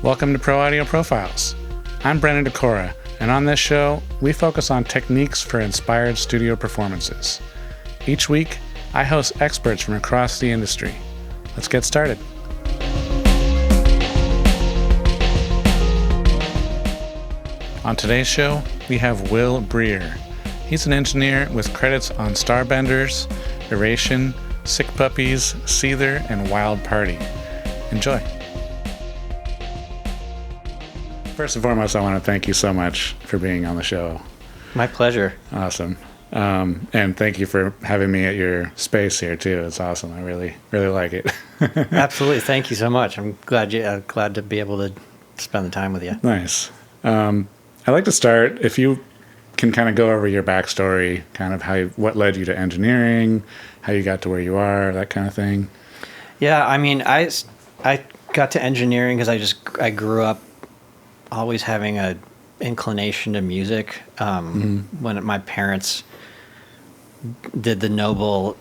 Welcome to Pro Audio Profiles. I'm Brennan Decora, and on this show, we focus on techniques for inspired studio performances. Each week, I host experts from across the industry. Let's get started. On today's show, we have Will Brierre. He's an engineer with credits on Starbenders, Iration, Sick Puppies, Seether, and Wild Party. Enjoy. First and foremost, I want to thank you so much for being on the show. My pleasure. Awesome. And thank you for having me at your space here too. It's awesome. I really like it. Absolutely. Thank you so much. I'm glad to be able to spend the time with you. Nice. I'd like to start, if you can kind of go over your backstory, kind of what led you to engineering, how you got to where you are, that kind of thing. Yeah, I mean, I got to engineering because I grew up always having a inclination to music. When my parents did the noble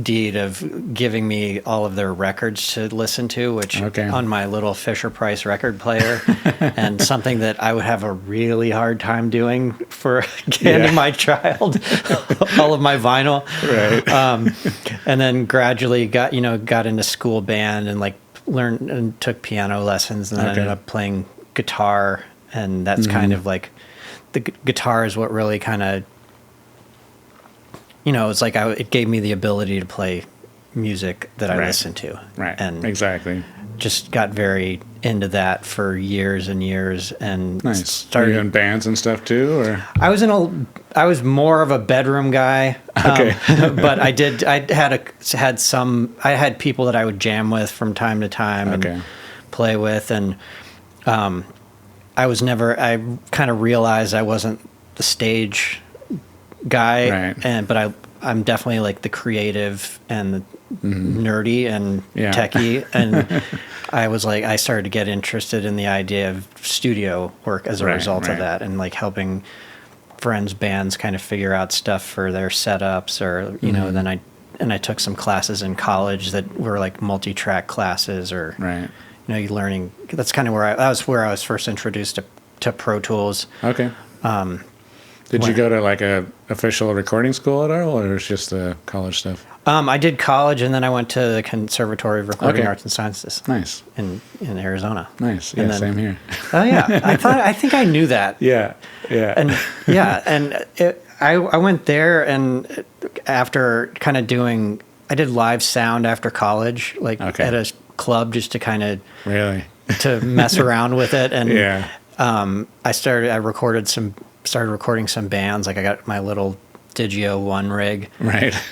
deed of giving me all of their records to listen to, which on my little Fisher-Price record player, and something that I would have a really hard time doing for handing my child all of my vinyl. Right. And then gradually got into school band and learned and took piano lessons, and then ended up playing guitar, and that's kind of like the guitar is what really kind of it's like it gave me the ability to play music that I listened to, and exactly just got very into that for years and years, and started. Were you in bands and stuff too, or I was more of a bedroom guy. But I had people that I would jam with from time to time and play with, and I kind of realized I wasn't the stage guy, but I'm definitely like the creative and the nerdy and techie, and I started to get interested in the idea of studio work as a result of that, and like helping friends' bands kind of figure out stuff for their setups, or then I took some classes in college that were like multi-track classes, or you learning. That's kind of where I was first introduced to Pro Tools. Did you go to like a official recording school at all, or was just the college stuff? I did college, and then I went to the Conservatory of Recording Arts and Sciences. Nice. In Arizona. Nice. Yeah, same here. Oh yeah, I think I knew that. Yeah. I went there, and after kind of I did live sound after college, at a club, just to kind of to mess around with it, and I started recording some bands. Like I got my little Digio 1 rig,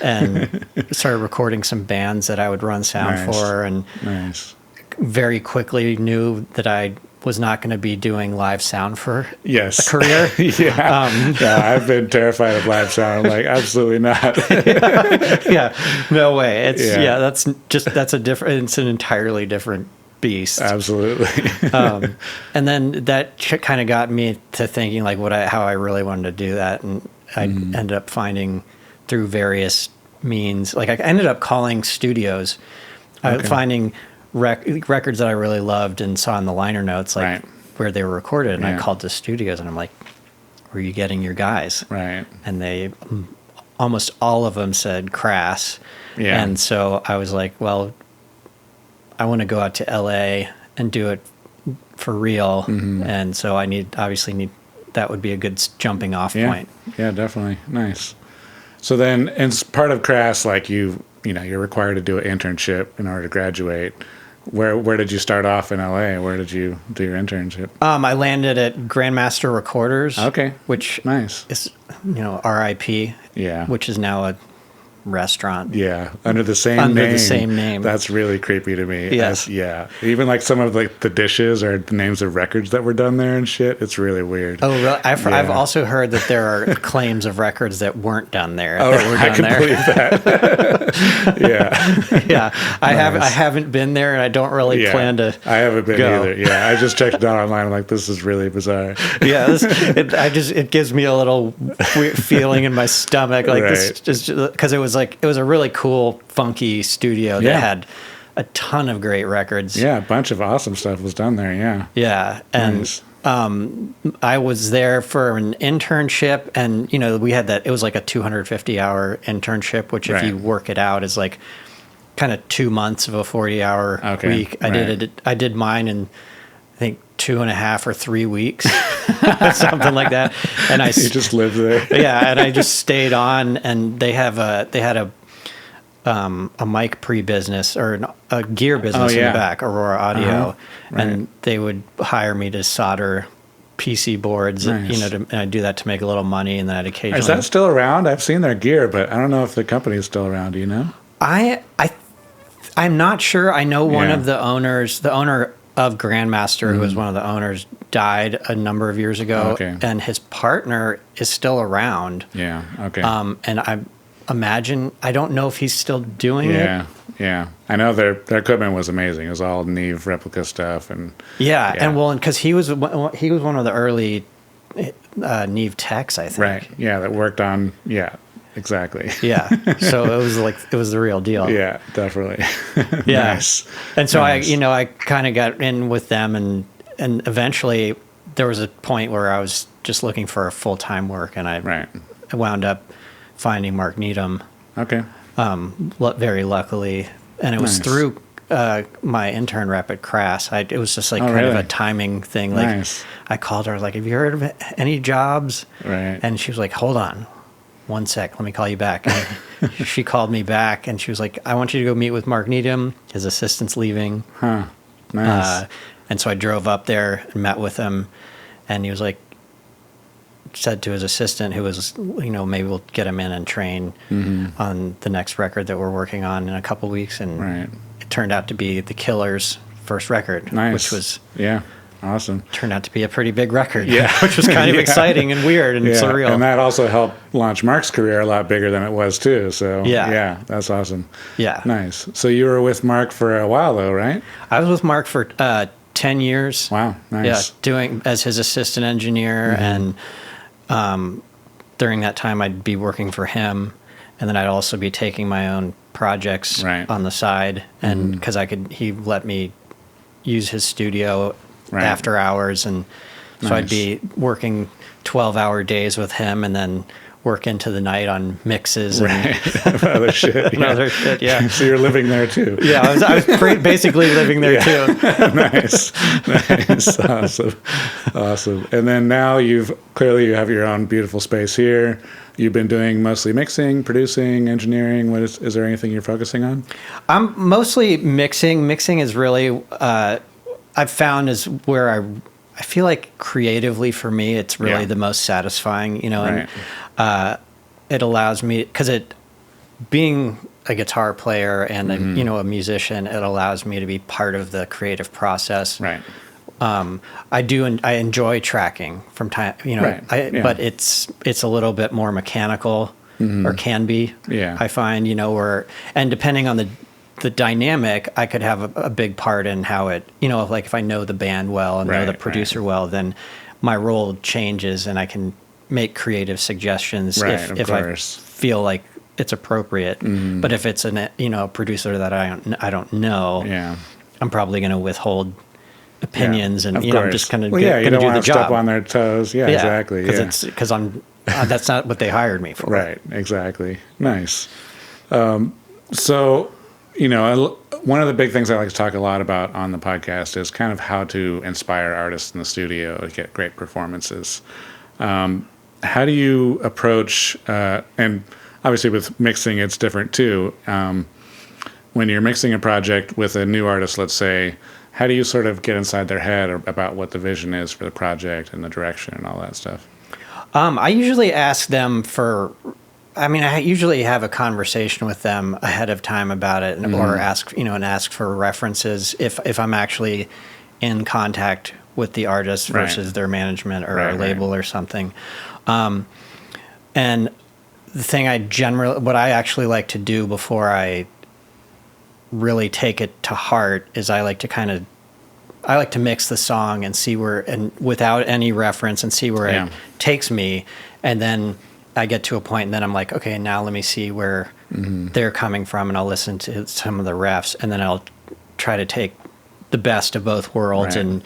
and started recording some bands that I would run sound for, and very quickly knew that I was not going to be doing live sound for a career. I've been terrified of live sound. I'm like, absolutely not. No way. It's an entirely different beast. Absolutely. And then that kind of got me to thinking like how I really wanted to do that, and I ended up finding through various means, like I ended up calling studios, finding records that I really loved and saw in the liner notes where they were recorded, and I called the studios, and I'm like, where are you getting your guys? And they almost all of them said Crass. And so I was like, well, I want to go out to LA and do it for real. And so I obviously that would be a good jumping off point. Yeah, definitely. Nice. So then, as part of Crass, like you're required to do an internship in order to graduate. Where did you start off in LA? Where did you do your internship? I landed at Grandmaster Recorders. Which is, RIP. Yeah. Which is now a restaurant. Yeah, under the same name. That's really creepy to me. Yes. Even like some of the dishes or the names of records that were done there and shit. It's really weird. Oh, really? I've also heard that there are claims of records that weren't done there. I can believe that. I haven't been there, and I don't really plan to. I haven't been either. Yeah, I just checked it out online. I'm like, this is really bizarre. It gives me a little weird feeling in my stomach, like this, just because it was a really cool, funky studio that had a ton of great records. Yeah, a bunch of awesome stuff was done there. Yeah. Yeah, and Nice. I was there for an internship, and we had that. It was like a 250-hour internship, which if you work it out is like kind of 2 months of a 40-hour week. I did mine in I think 2.5 or 3 weeks, something like that. And you just lived there. Yeah, and I just stayed on, and they had a mic pre-business or a gear business in the back, Aurora Audio, and they would hire me to solder PC boards. Nice. And I do that to make a little money, and then I'd occasionally. Is that still around? I've seen their gear, but I don't know if the company is still around. Do you know? I'm not sure. I know one of the owners, the owner of Grandmaster, who was one of the owners, died a number of years ago, and his partner is still around. Yeah. Okay. And I don't know if he's still doing it. Yeah. I know their equipment was amazing. It was all Neve replica stuff, and and because he was one of the early Neve techs, I think. Right. Yeah, that worked on. Yeah. Exactly. Yeah. So it was the real deal. Yeah, definitely. Yeah. Nice. And so I kind of got in with them, and eventually there was a point where I was just looking for a full-time work, and I wound up finding Mark Needham. Okay. Very luckily, and it was through my intern rep at Crass. It was just like kind of a timing thing. Like I called her, like, "Have you heard of any jobs?" Right. And she was like, "Hold on. 1 sec, let me call you back." And she called me back, and she was like, "I want you to go meet with Mark Needham. His assistant's leaving." Huh. Nice. And so I drove up there and met with him, and he was like, said to his assistant, who was, maybe we'll get him in and train on the next record that we're working on in a couple weeks. And it turned out to be The Killer's first record, which was awesome. Turned out to be a pretty big record, which was kind of exciting and weird and surreal. And that also helped launch Mark's career a lot bigger than it was too. So that's awesome. Yeah. Nice. So you were with Mark for a while though, right? I was with Mark for 10 years. Wow. Nice. Yeah, doing as his assistant engineer, and during that time I'd be working for him, and then I'd also be taking my own projects on the side, and because he let me use his studio after hours, and so I'd be working 12-hour days with him, and then work into the night on mixes and other shit. Other shit, yeah. So you're living there too. Yeah, I was basically living there too. Nice. Awesome. And then now you have your own beautiful space here. You've been doing mostly mixing, producing, engineering. Is there anything you're focusing on? I'm mostly mixing. Mixing is really I've found is where I feel like creatively for me it's really the most satisfying, and it allows me, because being a guitar player and a musician, it allows me to be part of the creative process. Right. I enjoy tracking from time, but it's a little bit more mechanical, or can be. Yeah. I find, and depending on the dynamic, I could have a big part in how it, like if I know the band well and know the producer well, then my role changes and I can make creative suggestions if I feel like it's appropriate. But if it's a producer that I don't know, I'm probably going to withhold opinions, and I'm just kind of you don't want to step on their toes. Yeah, exactly. Because I'm that's not what they hired me for. Right. Exactly. Nice. So, one of the big things I like to talk a lot about on the podcast is kind of how to inspire artists in the studio to get great performances. How do you approach, and obviously with mixing it's different too, when you're mixing a project with a new artist, let's say, how do you sort of get inside their head about what the vision is for the project and the direction and all that stuff? I usually ask them I usually have a conversation with them ahead of time about it, or ask for references if I'm actually in contact with the artist versus their management or a label or something. And the thing what I actually like to do before I really take it to heart is I like to mix the song and see and without any reference, and see where it takes me. And then I get to a point, and then I'm like, okay, now let me see where they're coming from, and I'll listen to some of the refs, and then I'll try to take the best of both worlds and,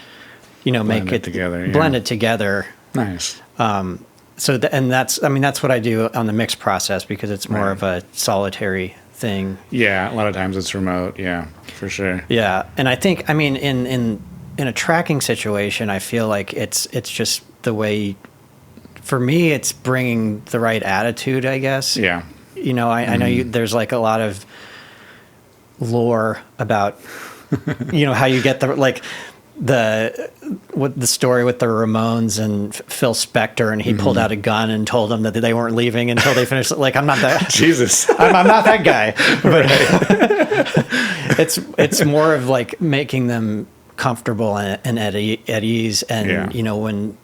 make it together, blend it together. Nice. And that's what I do on the mix process, because it's more of a solitary thing. Yeah. A lot of times it's remote. Yeah, for sure. Yeah. And I think, in a tracking situation, I feel like it's just the way, for me, it's bringing the right attitude, I guess. Yeah. I know there's like a lot of lore about, how you get the story with the Ramones and Phil Spector, and he pulled out a gun and told them that they weren't leaving until they finished. Like, I'm not that. Jesus. I'm not that guy. But it's more of like making them comfortable and at ease, and when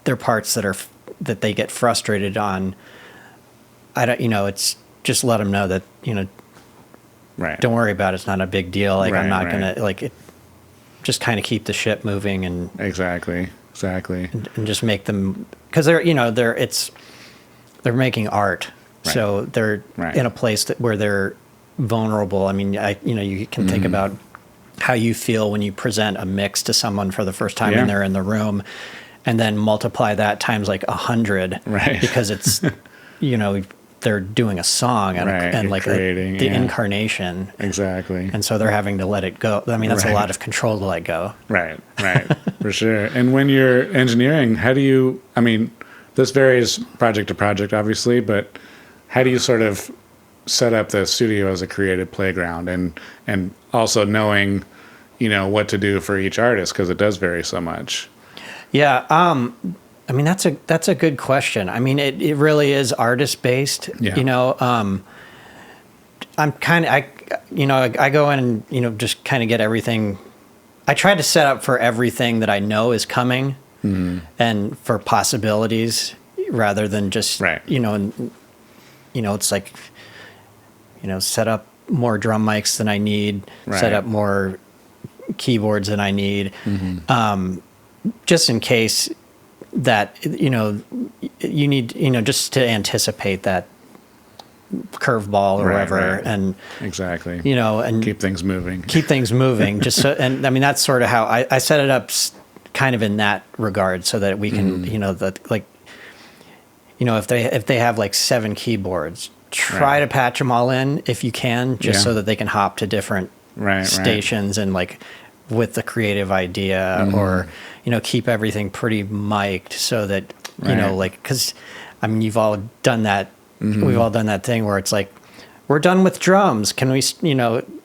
there are parts that they get frustrated on, it's just let them know that don't worry about it. It's not a big deal. Like, I'm not gonna just kind of keep the ship moving and exactly and just make them, because they're making art, so they're in a place where they're vulnerable. I mean, you can think about how you feel when you present a mix to someone for the first time and they're in the room, and then multiply that times like 100, because it's they're doing a song and like creating, the incarnation. Exactly. And so they're having to let it go. I mean, that's a lot of control to let go. Right. For sure. And when you're engineering, how do you, this varies project to project, obviously, but how do you sort of set up the studio as a creative playground, and also knowing, what to do for each artist, because it does vary so much? Yeah. That's a good question. It really is artist based. Yeah. I'm kind of, I go in and, just kind of get everything. I try to set up for everything that I know is coming, and for possibilities, rather than just, it's like, set up more drum mics than I need, set up more keyboards than I need, just in case that, you need, just to anticipate that curveball or whatever. And exactly, and keep things moving, just so, and that's sort of how I set it up, kind of in that regard, so that we can, if they have like 7 keyboards, try to patch them all in if you can, just so that they can hop to different stations and like with the creative idea, or keep everything pretty mic'd, so that because you've all done that. We've all done that thing where it's like, we're done with drums, can we,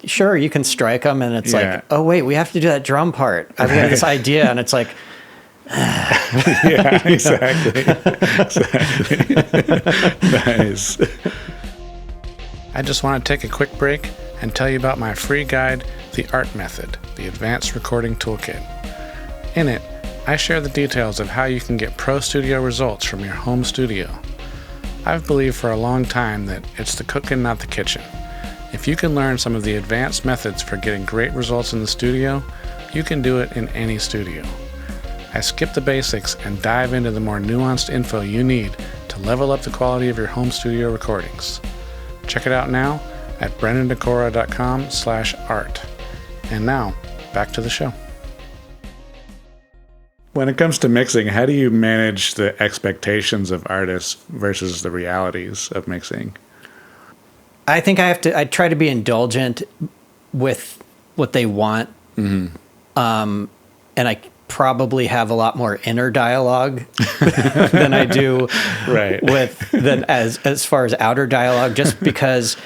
sure, you can strike them, and it's like, oh wait, we have to do that drum part, I've got this idea, and it's like yeah, exactly. Nice. I just want to take a quick break and tell you about my free guide, The Art Method, the Advanced Recording Toolkit. In it, I share the details of how you can get pro studio results from your home studio. I've believed for a long time that it's the cooking, not the kitchen. If you can learn some of the advanced methods for getting great results in the studio, you can do it in any studio. I skip the basics and dive into the more nuanced info you need to level up the quality of your home studio recordings. Check it out now at brendandecora.com/art. And now, back to the show. When it comes to mixing, how do you manage the expectations of artists versus the realities of mixing? I think I try to be indulgent with what they want. And I probably have a lot more inner dialogue than I do as far as outer dialogue, just because,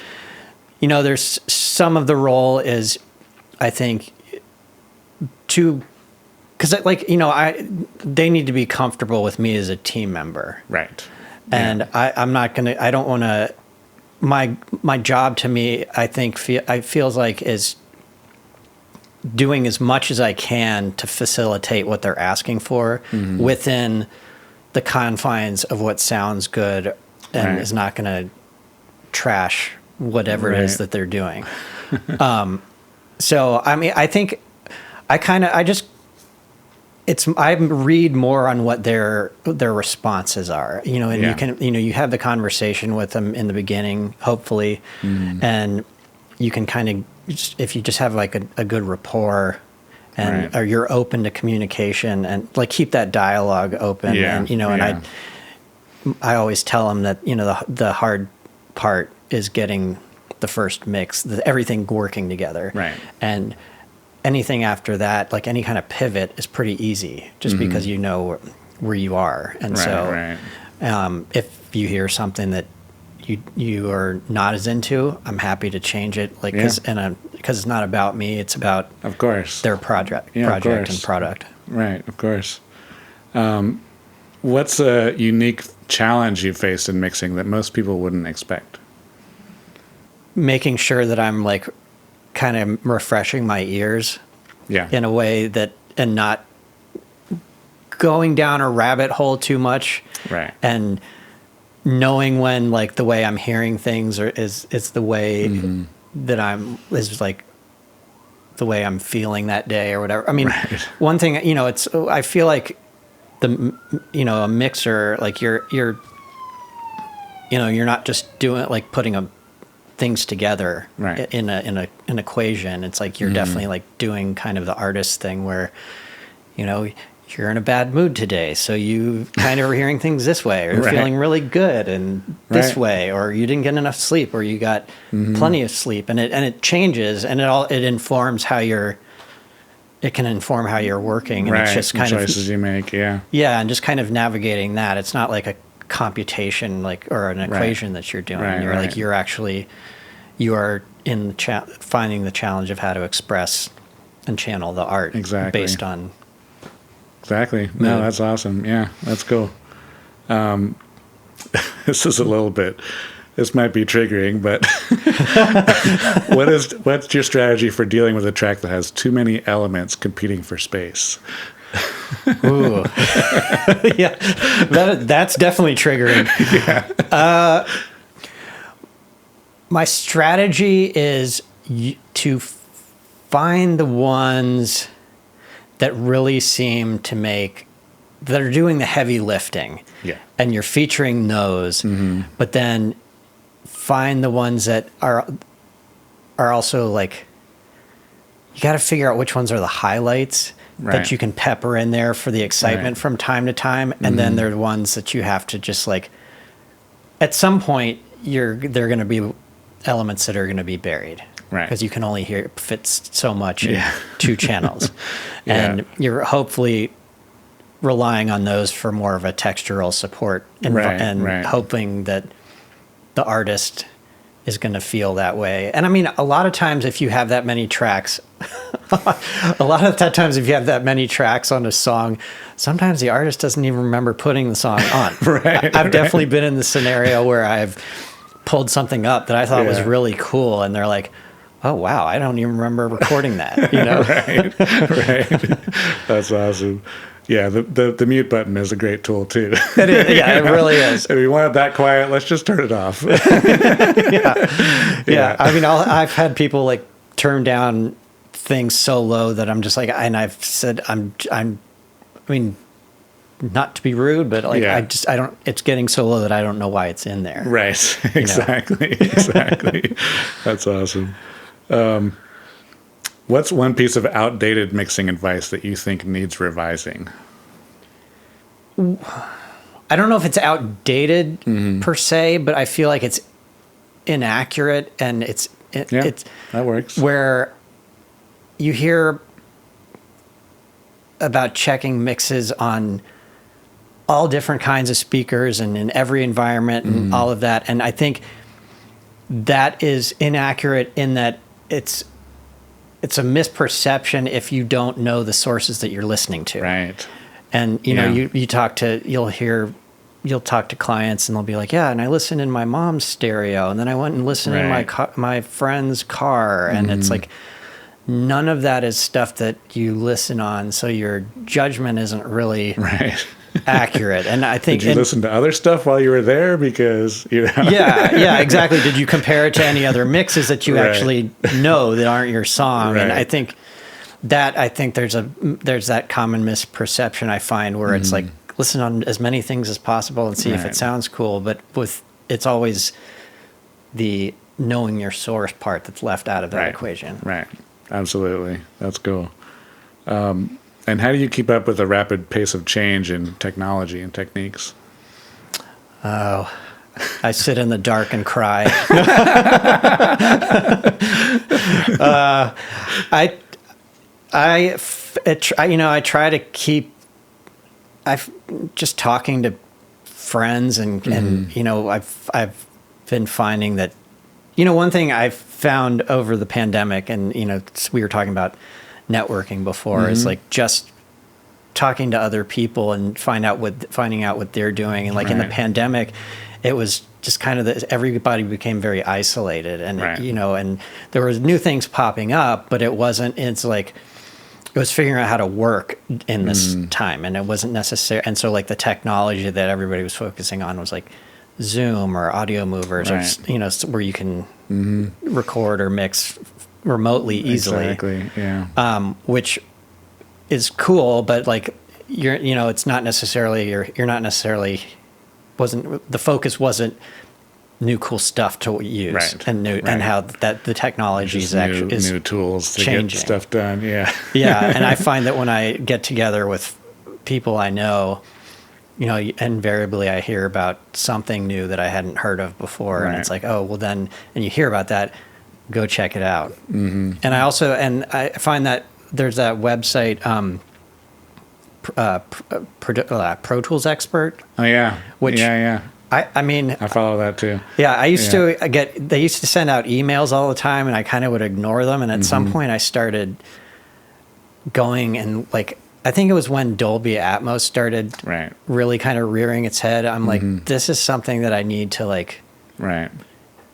there's some of the role is, I think, because they need to be comfortable with me as a team member. Right. And I'm not going to, I don't want to, my job to me, I think, feels like is doing as much as I can to facilitate what they're asking for within the confines of what sounds good and is not going to trash whatever it is that they're doing. So, I think I read more on what their responses are, and you can, you have the conversation with them in the beginning, hopefully, and you can kind of if you just have like a good rapport and or you're open to communication and like keep that dialogue open. And, and I always tell them that, the hard part is getting the first mix, everything working together. Right. And anything after that, like any kind of pivot is pretty easy just because you know where you are. And if you hear something that you are not as into, I'm happy to change it. Like, because it's not about me, it's about, of course, their project and product. Right. Of course. What's a unique challenge you faced in mixing that most people wouldn't expect? Making sure that I'm like kind of refreshing my ears in a way that, and not going down a rabbit hole too much. Right. And knowing when like the way I'm hearing things is the way that is like the way I'm feeling that day or whatever. I mean, one thing, I feel like a mixer, like you're not just doing it, like putting things together in an equation. It's like you're definitely like doing kind of the artist thing where, you're in a bad mood today, so you kind of are hearing things this way, or you're feeling really good and this way, or you didn't get enough sleep, or you got plenty of sleep, and it changes, and it informs how it can inform how you're working, and it's just kind of choices you make, and just kind of navigating that. It's not like a computation, like, or an equation that you're doing. You are in finding the challenge of how to express and channel the art based on. Exactly. No, that's awesome. Yeah, that's cool. This is this might be triggering, but what's your strategy for dealing with a track that has too many elements competing for space? Ooh. That's definitely triggering. My strategy is to find the ones that really seem to that are doing the heavy lifting. Yeah. And you're featuring those, but then find the ones that are also like, you got to figure out which ones are the highlights that you can pepper in there for the excitement from time to time. And then there are ones that you have to just like, at some point they're going to be elements that are going to be buried. Right. Because you can only fit so much in 2 channels. And you're hopefully relying on those for more of a textural support and hoping that the artist is going to feel that way. And I mean, a lot of times if you have that many tracks, on a song, sometimes the artist doesn't even remember putting the song on. I've definitely been in the scenario where I've pulled something up that I thought was really cool, and they're like, oh wow, I don't even remember recording that. Right. That's awesome. Yeah, the mute button is a great tool too. It is. Yeah, it really is. If we want it that quiet, let's just turn it off. Yeah. I mean, I've had people like turn down things so low that I'm just like, and I've said, I mean, not to be rude, but like, I don't, it's getting so low that I don't know why it's in there. Right. Exactly. That's awesome. What's one piece of outdated mixing advice that you think needs revising? I don't know if it's outdated per se, but I feel like it's inaccurate, and it's that works. Where you hear about checking mixes on all different kinds of speakers and in every environment and all of that, and I think that is inaccurate in that it's a misperception if you don't know the sources that you're listening to. Right. And you'll talk to clients and they'll be like, yeah, and I listened in my mom's stereo, and then I went and listened in my friend's car, and it's like, none of that is stuff that you listen on, so your judgment isn't really accurate. And I think, did you listen to other stuff while you were there? Because yeah, exactly. Did you compare it to any other mixes that you actually know that aren't your song? And I think there's that common misperception I find where it's like, listen on as many things as possible and see if it sounds cool, but it's always the knowing your source part that's left out of that equation. Right. Absolutely. That's cool. And how do you keep up with the rapid pace of change in technology and techniques? Oh, I sit in the dark and cry. I try to keep. I've just talking to friends and you know, I've been finding that, you know, one thing I've found over the pandemic, and you know, we were talking about networking before, is like just talking to other people and finding out what they're doing. And like in the pandemic, it was just kind of everybody became very isolated, and you know, and there was new things popping up, but it wasn't. It's like it was figuring out how to work in this time, and it wasn't necessary. And so like the technology that everybody was focusing on was like Zoom or audio movers, or you know, where you can record or mix remotely easily. Exactly. Yeah. Which is cool, but like you know, it's not necessarily you're not necessarily the focus wasn't new cool stuff to use and how that the technology is actually new tools to changing. Get stuff done. Yeah. Yeah. And I find that when I get together with people I know, you know, invariably I hear about something new that I hadn't heard of before. And it's like, oh, well then, and you hear about that, go check it out. And I find that there's that website, Pro Tools Expert. Oh yeah. Which I mean, I follow that too. Yeah, I used to they used to send out emails all the time, and I kind of would ignore them. And at some point, I started going and like, I think it was when Dolby Atmos started really kind of rearing its head. I'm like, this is something that I need to like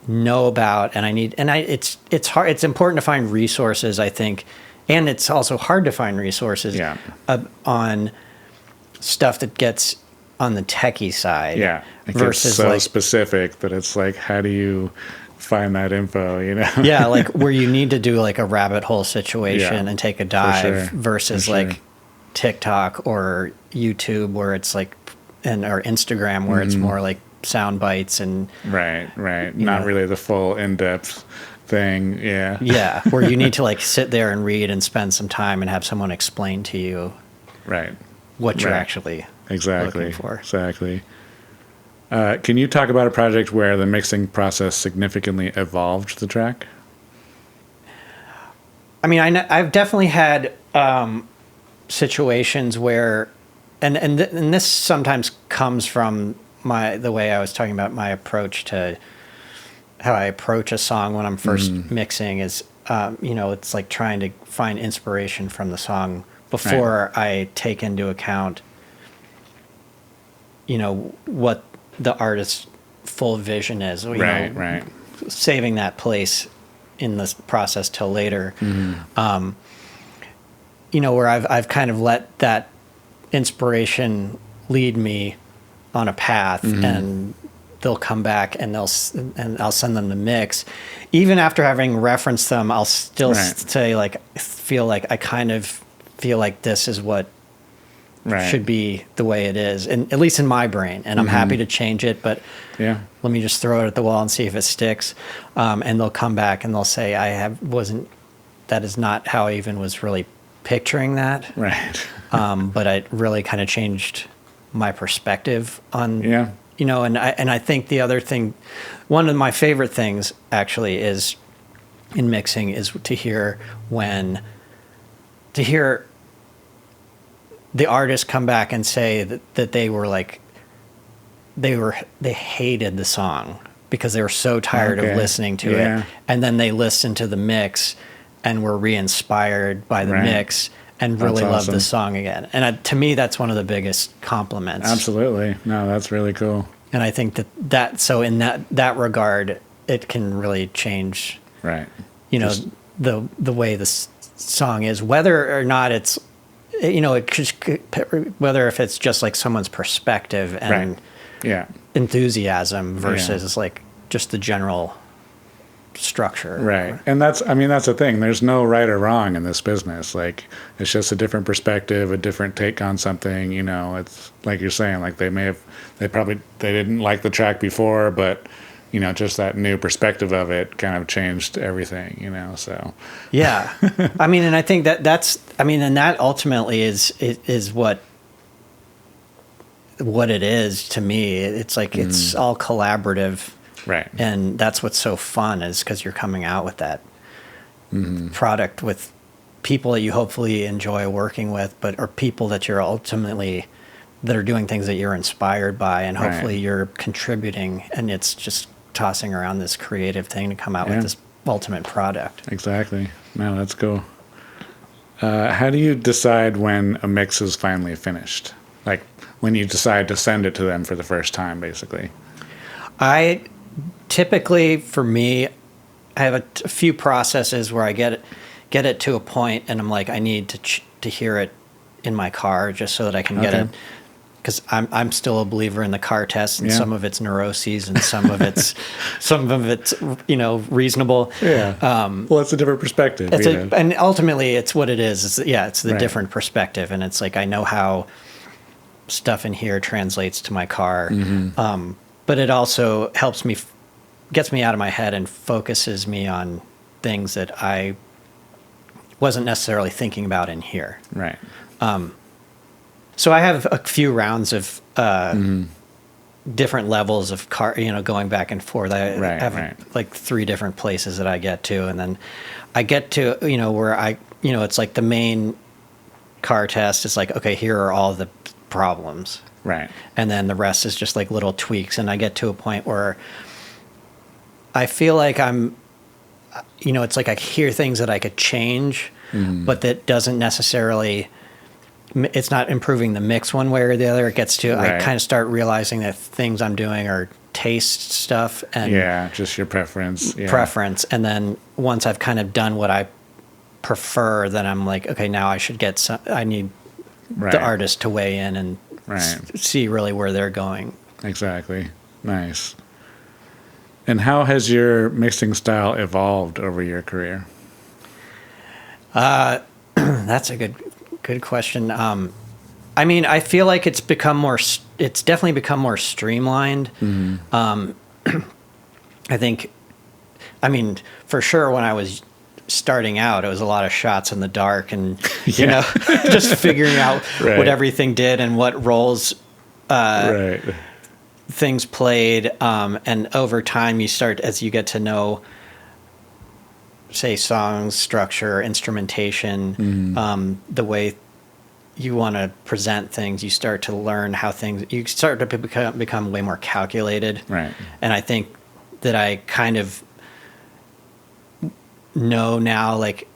know about, and it's hard. It's important to find resources, I think, and it's also hard to find resources on stuff that gets on the techie side. Yeah. It versus gets so like, specific that it's like, how do you find that info, you know? Yeah, like where you need to do like a rabbit hole situation and take a dive versus like TikTok or YouTube where it's like, or Instagram where it's more like sound bites and not really the full in-depth thing. Yeah, where you need to like sit there and read and spend some time and have someone explain to you what you're actually looking for. Exactly. Can you talk about a project where the mixing process significantly evolved the track? I mean, I've definitely had situations where, and this sometimes comes from the way I was talking about my approach to how I approach a song when I'm first mixing is, you know, it's like trying to find inspiration from the song before I take into account, you know, what the artist's full vision is. You know, saving that place in this process till later. You know, where I've kind of let that inspiration lead me on a path, and they'll come back and I'll send them the mix. Even after having referenced them, I'll still say like, I kind of feel like this is what should be the way it is, and at least in my brain. And I'm happy to change it, but let me just throw it at the wall and see if it sticks. And they'll come back and they'll say, that is not how I even was really picturing that. But it really kind of changed my perspective on, you know, and I think the other thing, one of my favorite things actually is in mixing is to hear the artist come back and say that they were like, they hated the song because they were so tired of listening to it. And then they listened to the mix and were re-inspired by the mix and really loved the song again. And to me, that's one of the biggest compliments. Absolutely. No, that's really cool. And I think so in that regard, it can really change, you know, the way the song is, whether or not it's, you know, whether if it's just like someone's perspective and enthusiasm versus like just the general structure. And that's the thing. There's no right or wrong in this business. Like, it's just a different perspective, a different take on something, you know. It's like you're saying, like they didn't like the track before, but just that new perspective of it kind of changed everything, so. Yeah. I mean, and I think and that ultimately is what it is to me. It's like, it's all collaborative. Right. And that's what's so fun, is because you're coming out with that product with people that you hopefully enjoy working with, or people that you're ultimately, that are doing things that you're inspired by, and hopefully you're contributing, and it's just tossing around this creative thing to come out with this ultimate product. Exactly. No, that's cool. How do you decide when a mix is finally finished? Like when you decide to send it to them for the first time, basically. I typically, for me, I have a few processes where I get it to a point, and I'm like, I need to hear it in my car just so that I can get it. Because I'm still a believer in the car test, and some of it's neuroses, and some of it's reasonable. Yeah. Well, it's a different perspective. And ultimately, it's what it is. It's the different perspective, and it's like, I know how stuff in here translates to my car, but it also helps me, gets me out of my head, and focuses me on things that I wasn't necessarily thinking about in here. Right. So I have a few rounds of different levels of car, going back and forth. I have like 3 different places that I get to, and then I get to, where it's like the main car test. It's like, okay, here are all the problems. Right. And then the rest is just like little tweaks. And I get to a point where I feel like I'm, it's like I hear things that I could change, but that doesn't necessarily, it's not improving the mix one way or the other. It gets to, I kind of start realizing that things I'm doing are taste stuff, and just your preference. And then once I've kind of done what I prefer, then I'm like, okay, now I need the artist to weigh in and see really where they're going. Exactly. Nice. And how has your mixing style evolved over your career? That's a good question. I mean, I feel like it's definitely become more streamlined. I think, for sure, when I was starting out, it was a lot of shots in the dark, and just figuring out what everything did and what roles things played, and over time you start, as you get to know, say, songs, structure, instrumentation, the way you want to present things, you start to learn you start to become way more calculated. Right. And I think that I kind of know now, like,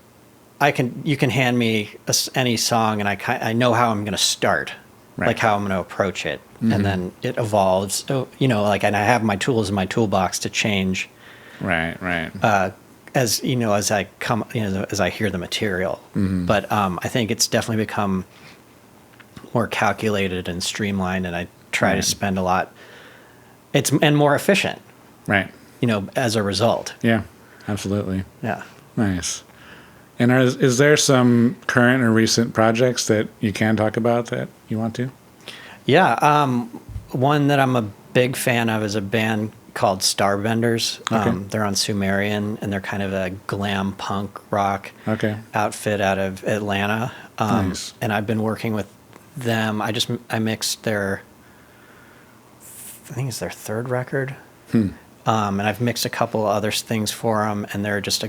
you can hand me any song, and I know how I'm going to start, like how I'm going to approach it. And then it evolves, and I have my tools in my toolbox to change. Right. As as I come, as I hear the material. But I think it's definitely become more calculated and streamlined, and I try to spend a lot. And more efficient. Right. As a result. Yeah, absolutely. Yeah. Nice. And is there some current or recent projects that you can talk about that you want to? Yeah. One that I'm a big fan of is a band called Starbenders. They're on Sumerian, and they're kind of a glam punk rock outfit out of Atlanta. Nice. And I've been working with them. I mixed I think it's their 3rd record. And I've mixed a couple other things for them, and they're just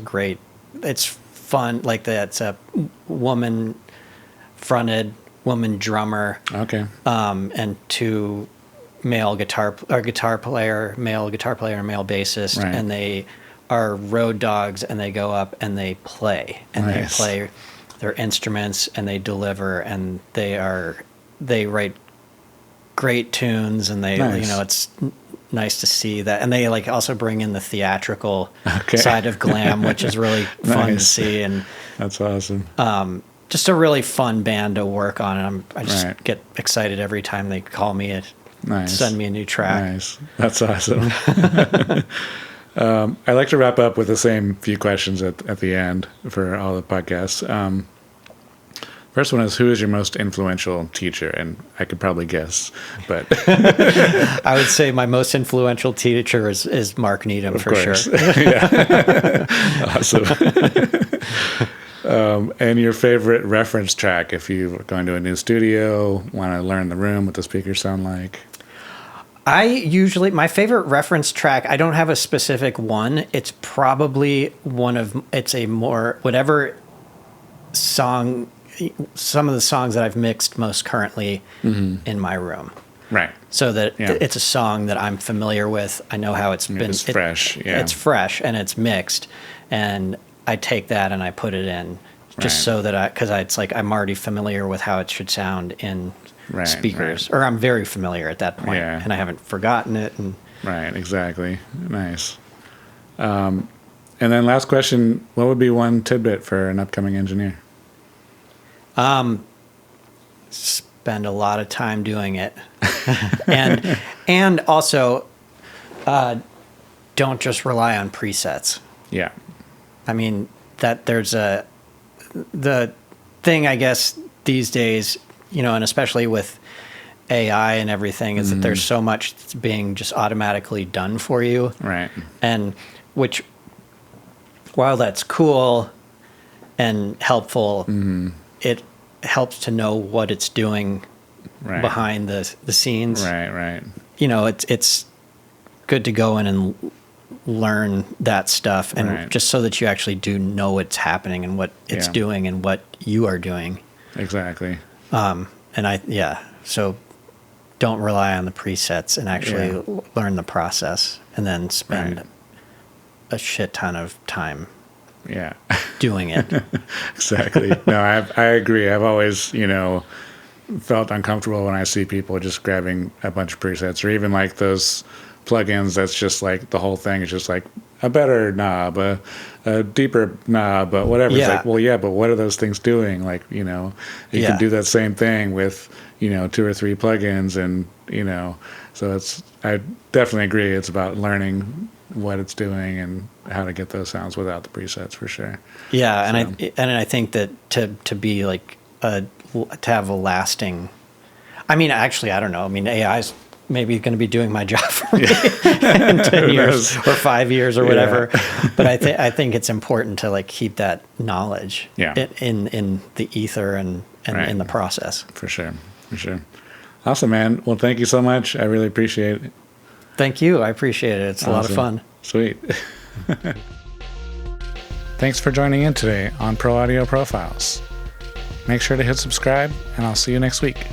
it's fun. Like that's a woman-fronted woman drummer. And 2 male guitar player and male bassist, and they are road dogs, and they go up and they play, and they play their instruments, and they deliver, and they write great tunes, and they it's nice to see that, and they also bring in the theatrical side of glam, which is really fun to see, and that's awesome. Just a really fun band to work on, and I just get excited every time they call me send me a new track. Nice. That's awesome. I like to wrap up with the same few questions at the end for all the podcasts. First one is, who is your most influential teacher? And I could probably guess, but I would say my most influential teacher is Mark Needham, for sure. Yeah. Awesome. And your favorite reference track if you're going to a new studio, want to learn the room, what the speakers sound like? My favorite reference track, I don't have a specific one. It's probably whatever song, some of the songs that I've mixed most currently in my room. Right. So that it's a song that I'm familiar with. I know how it's been. It's fresh. Yeah. It's fresh and it's mixed. And I take that and I put it in just so that because it's like I'm already familiar with how it should sound in speakers. Or I'm very familiar at that point. And I haven't forgotten it. Right, exactly. Nice. And then last question, what would be one tidbit for an upcoming engineer? Spend a lot of time doing it. and also don't just rely on presets. Yeah. I mean, that the thing, I guess, these days, and especially with AI and everything, is that there's so much that's being just automatically done for you. Right. And which, while that's cool and helpful, it helps to know what it's doing behind the scenes. Right. It's good to go in and learn that stuff, and just so that you actually do know what's happening and what it's doing and what you are doing. Exactly. So don't rely on the presets and actually learn the process, and then spend a shit ton of time doing it. Exactly. No, I agree. I've always, felt uncomfortable when I see people just grabbing a bunch of presets, or even like those plugins that's just like the whole thing is just like a better knob, a deeper knob, but whatever. It's like, well, but what are those things doing? Like, you can do that same thing with, 2 or 3 plugins, and, so I definitely agree. It's about learning what it's doing and how to get those sounds without the presets, for sure. Yeah. And I think that to be like, to have a lasting, I mean, actually, I don't know. I mean, AI's maybe going to be doing my job for me in 10 years or 5 years or whatever. But I think it's important to like keep that knowledge in the ether and in the process. For sure. Awesome, man. Well, thank you so much. I really appreciate it. Thank you. I appreciate it. It's a lot of fun. Sweet. Thanks for joining in today on Pro Audio Profiles. Make sure to hit subscribe, and I'll see you next week.